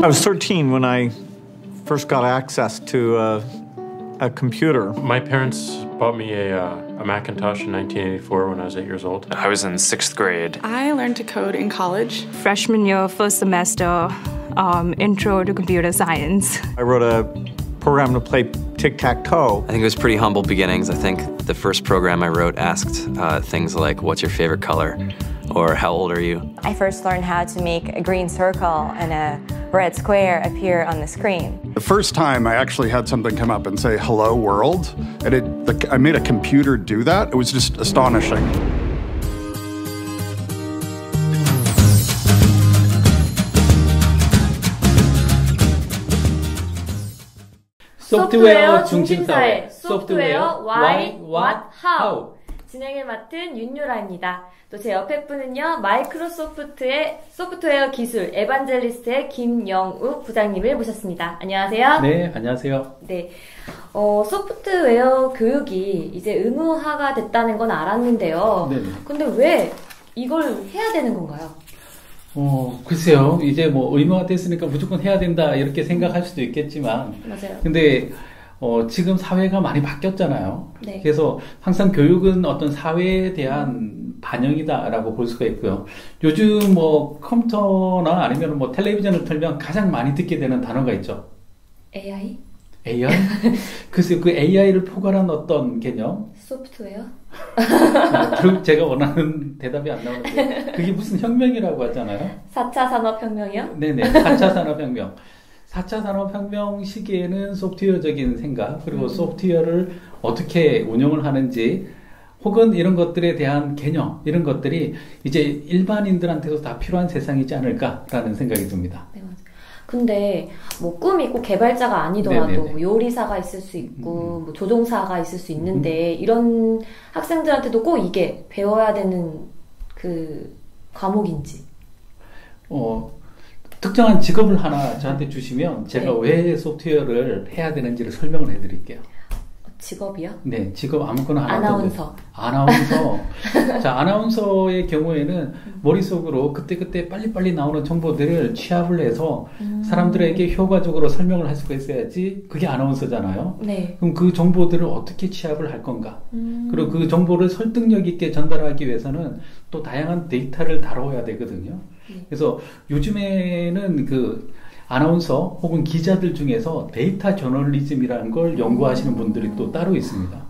I was 13 when I first got access to a computer. My parents bought me a Macintosh in 1984 when I was 8 years old. I was in 6th grade. I learned to code in college. Freshman year, first semester, intro to computer science. I wrote a program to play tic-tac-toe. I think it was pretty humble beginnings. I think the first program I wrote asked things like, what's your favorite color? Or how old are you? I first learned how to make a green circle and a red square appear on the screen. The first time I actually had something come up and say, hello world, and I made a computer do that. It was just astonishing. 소프트웨어 중심사회, 소프트웨어 Why, What, How 진행을 맡은 윤유라입니다. 또 제 옆에 분은요, 마이크로소프트의 소프트웨어 기술 에반젤리스트의 김영욱 부장님을 모셨습니다. 안녕하세요. 네, 안녕하세요. 네, 소프트웨어 교육이 이제 의무화가 됐다는 건 알았는데요. 네네. 근데 왜 이걸 해야 되는 건가요? 글쎄요. 이제 뭐 의무화 됐으니까 무조건 해야 된다 이렇게 생각할 수도 있겠지만 맞아요. 근데 지금 사회가 많이 바뀌었잖아요. 네. 그래서 항상 교육은 어떤 사회에 대한 반영이다라고 볼 수가 있고요. 요즘 뭐 컴퓨터나 아니면 뭐 텔레비전을 틀면 가장 많이 듣게 되는 단어가 있죠. AI? AI? 글쎄요. 그 AI를 포괄한 어떤 개념? 소프트웨어? 결국 제가 원하는 대답이 안 나오는데 그게 무슨 혁명이라고 하잖아요. 4차 산업혁명이요? 네네. 4차 산업혁명. 4차 산업혁명 시기에는 소프트웨어적인 생각, 그리고 소프트웨어를 어떻게 운영을 하는지, 혹은 이런 것들에 대한 개념, 이런 것들이 이제 일반인들한테도 다 필요한 세상이지 않을까라는 생각이 듭니다. 네, 맞아요. 근데 뭐 꿈이 꼭 개발자가 아니더라도 네네네. 요리사가 있을 수 있고 뭐 조종사가 있을 수 있는데 이런 학생들한테도 꼭 이게 배워야 되는 그 과목인지. 특정한 직업을 하나 저한테 주시면 제가 네. 왜 소프트웨어를 해야 되는지를 설명을 해드릴게요. 직업이요? 네, 직업 아무거나 하나. 아나운서. 아나운서. 자, 아나운서의 경우에는 머릿속으로 그때그때 빨리빨리 나오는 정보들을 취합을 해서 사람들에게 효과적으로 설명을 할 수가 있어야지 그게 아나운서잖아요. 네. 그럼 그 정보들을 어떻게 취합을 할 건가? 그리고 그 정보를 설득력 있게 전달하기 위해서는 또 다양한 데이터를 다뤄야 되거든요. 네. 그래서 요즘에는 그 아나운서 혹은 기자들 중에서 데이터 저널리즘이라는 걸 연구하시는 분들이 또 따로 있습니다.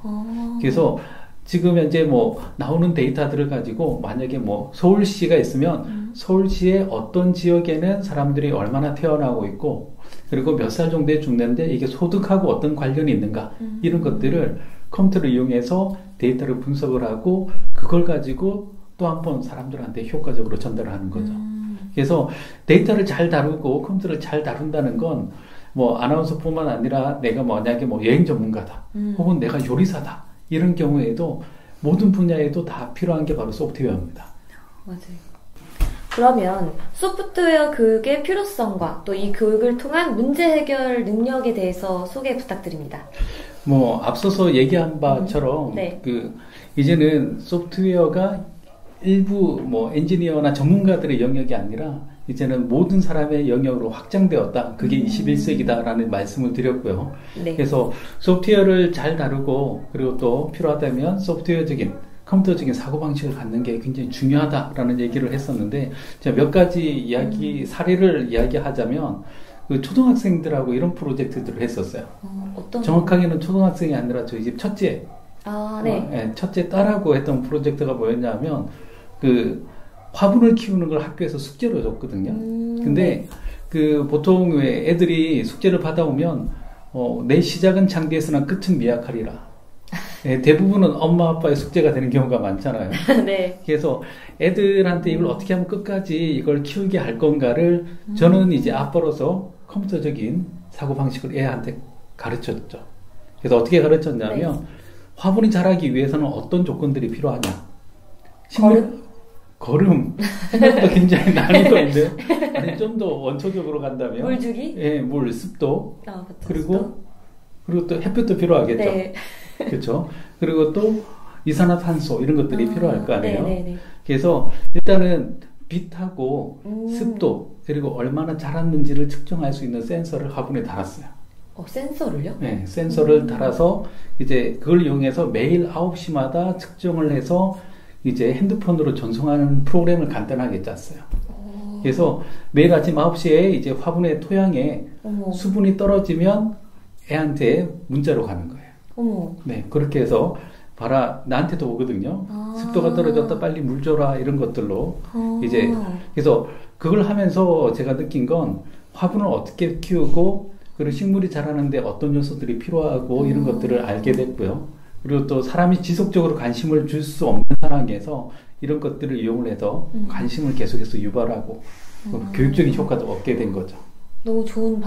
그래서 지금 현재 뭐 나오는 데이터들을 가지고 만약에 뭐 서울시가 있으면 서울시의 어떤 지역에는 사람들이 얼마나 태어나고 있고 그리고 몇 살 정도에 죽는데 이게 소득하고 어떤 관련이 있는가 이런 것들을 컴퓨터를 이용해서 데이터를 분석을 하고 그걸 가지고 또 한 번 사람들한테 효과적으로 전달을 하는 거죠. 그래서 데이터를 잘 다루고 컴퓨터를 잘 다룬다는 건 뭐 아나운서뿐만 아니라 내가 만약에 뭐 여행 전문가다 혹은 내가 요리사다 이런 경우에도 모든 분야에도 다 필요한 게 바로 소프트웨어입니다. 맞아요. 그러면 소프트웨어 교육의 필요성과 또 이 교육을 통한 문제 해결 능력에 대해서 소개 부탁드립니다. 뭐 앞서서 얘기한 바처럼 네. 이제는 소프트웨어가 일부 뭐 엔지니어나 전문가들의 영역이 아니라 이제는 모든 사람의 영역으로 확장되었다. 그게 21세기다라는 말씀을 드렸고요. 네. 그래서 소프트웨어를 잘 다루고 그리고 또 필요하다면 소프트웨어적인 컴퓨터적인 사고방식을 갖는 게 굉장히 중요하다라는 얘기를 했었는데 제가 몇 가지 사례를 이야기하자면 그 초등학생들하고 이런 프로젝트들을 했었어요. 어떤? 정확하게는 초등학생이 아니라 저희 집 첫째 네. 첫째 딸하고 했던 프로젝트가 뭐였냐면 그 화분을 키우는 걸 학교에서 숙제로 줬거든요. 근데 그 보통 왜 애들이 숙제를 받아오면 내 시작은 장대에서나 끝은 미약하리라. 네, 대부분은 엄마 아빠의 숙제가 되는 경우가 많잖아요. 네. 그래서 애들한테 이걸 어떻게 하면 끝까지 이걸 키우게 할 건가를 저는 이제 아빠로서 컴퓨터적인 사고방식을 애한테 가르쳤죠. 그래서 어떻게 가르쳤냐면 네. 화분이 자라기 위해서는 어떤 조건들이 필요하냐? 걸음. 생각보다 굉장히 난이도 있는데 아니 좀 더 원초적으로 간다면 물 주기? 예, 물, 습도. 그리고 또 햇볕도 필요하겠죠. 네. 그렇죠. 그리고 또 이산화탄소 이런 것들이 필요할 거 아니에요. 네네네. 그래서 일단은 빛하고 습도 그리고 얼마나 자랐는지를 측정할 수 있는 센서를 화분에 달았어요. 센서를요? 네, 센서를 달아서 이제 그걸 이용해서 매일 9시마다 측정을 해서 이제 핸드폰으로 전송하는 프로그램을 간단하게 짰어요. 그래서 매일 아침 9시에 이제 화분의 토양에 수분이 떨어지면 애한테 문자로 가는 거예요. 네, 그렇게 해서 봐라, 나한테도 오거든요. 습도가 떨어졌다, 빨리 물 줘라, 이런 것들로. 이제, 그래서 그걸 하면서 제가 느낀 건 화분을 어떻게 키우고, 그리고 식물이 자라는데 어떤 요소들이 필요하고, 이런 것들을 알게 됐고요. 그리고 또 사람이 지속적으로 관심을 줄 수 없는 상황에서 이런 것들을 이용을 해서 관심을 계속해서 유발하고, 교육적인 효과도 얻게 된 거죠. 너무 좋은 방법.